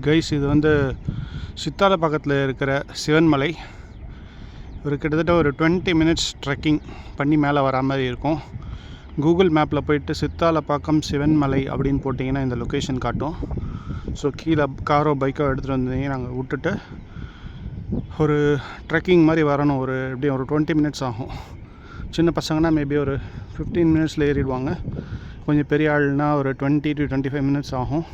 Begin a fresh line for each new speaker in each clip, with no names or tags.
Guys, இது வந்து சித்தால பக்கத்தில் இருக்கிற சிவன்மலை. ஒரு கிட்டத்தட்ட ஒரு 20 மினிட்ஸ் ட்ரெக்கிங் பண்ணி மேலே வரா மாதிரி இருக்கும். கூகுள் மேப்பில் போயிட்டு சித்தாலப்பாக்கம் சிவன்மலை அப்படின்னு போட்டிங்கன்னா இந்த லொக்கேஷன் காட்டும். ஸோ கீழே காரோ பைக்கோ எடுத்துகிட்டு வந்தீங்கன்னா நாங்கள் விட்டுட்டு ஒரு ட்ரெக்கிங் மாதிரி வரணும். எப்படியும் ஒரு 20 மினிட்ஸ் ஆகும். சின்ன பசங்கன்னா மேபி ஒரு 15 மினிட்ஸில் ஏறிடுவாங்க. கொஞ்சம் பெரிய ஆள்னா ஒரு 20 to 25 மினிட்ஸ் ஆகும்.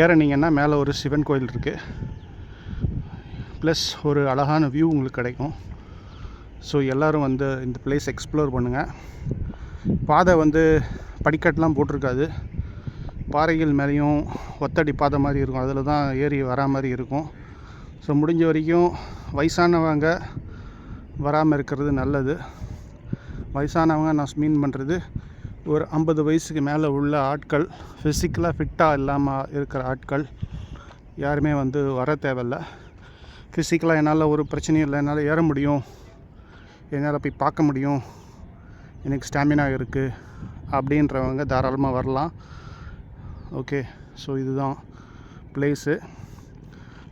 ஏறினீங்கன்னா மேலே ஒரு சிவன் கோயில் இருக்குது, ப்ளஸ் ஒரு அழகான வியூ உங்களுக்கு கிடைக்கும். ஸோ எல்லோரும் வந்து இந்த பிளேஸ் எக்ஸ்ப்ளோர் பண்ணுங்கள். பாதை வந்து படிக்கட்டெலாம் போட்டிருக்காது, பாறைகள் மேலேயும் ஒத்தடி பாதை மாதிரி இருக்கும், அதில் தான் ஏறி வரா மாதிரி இருக்கும். ஸோ முடிஞ்ச வரைக்கும் வயசானவங்க வராமல் இருக்கிறது நல்லது. வயசானவங்க நான் மீன் பண்ணுறது ஒரு 50 வயசுக்கு மேலே உள்ள ஆட்கள், ஃபிசிக்கலாக ஃபிட்டாக இல்லாமல் இருக்கிற ஆட்கள் யாருமே வந்து வர தேவையில்லை. ஃபிசிக்கலாக என்னால் ஒரு பிரச்சனையும் இல்லை, என்னால் ஏற முடியும், என்னால் போய் பார்க்க முடியும், எனக்கு ஸ்டாமினா இருக்குது அப்படின்றவங்க தாராளமாக வரலாம். ஓகே, ஸோ இதுதான் பிளேஸு.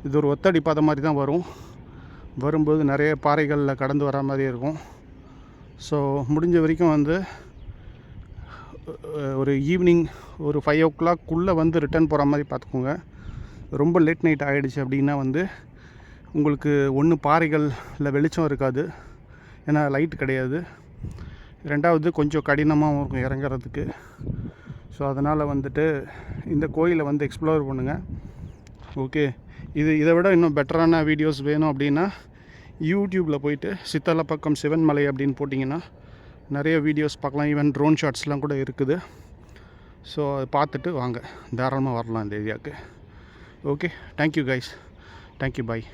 இது ஒரு ஒத்தடி பாதை மாதிரி தான் வரும்போது நிறைய பாறைகளில் கடந்து வரா மாதிரி இருக்கும். ஸோ முடிஞ்ச வரைக்கும் வந்து ஒரு ஈவினிங் ஒரு 5 o'clock வந்து ரிட்டர்ன் போகிற மாதிரி பார்த்துக்கோங்க. ரொம்ப லேட் நைட் ஆகிடுச்சு அப்படின்னா வந்து உங்களுக்கு ஒன்று பாறைகளில் வெளிச்சம் இருக்காது, ஏன்னா லைட் கிடையாது. ரெண்டாவது கொஞ்சம் கடினமாகவும் இருக்கும் இறங்குறதுக்கு. ஸோ அதனால் வந்துட்டு இந்த கோயிலை வந்து எக்ஸ்ப்ளோர் பண்ணுங்கள். ஓகே, இதை விட இன்னும் பெட்டரான வீடியோஸ் வேணும் அப்படின்னா யூடியூப்பில் போயிட்டு சித்தாலப்பாக்கம் சிவன்மலை அப்படின்னு போட்டிங்கன்னா நிறைய வீடியோஸ் பார்க்கலாம். ஈவன் ட்ரோன் ஷாட்ஸ்லாம் கூட இருக்குது. ஸோ அதை பார்த்துட்டு வாங்க, தாராளமாக வரலாம் இந்த ஏரியாவுக்கு. ஓகே, தேங்க்யூ கைஸ், தேங்க்யூ, பாய்.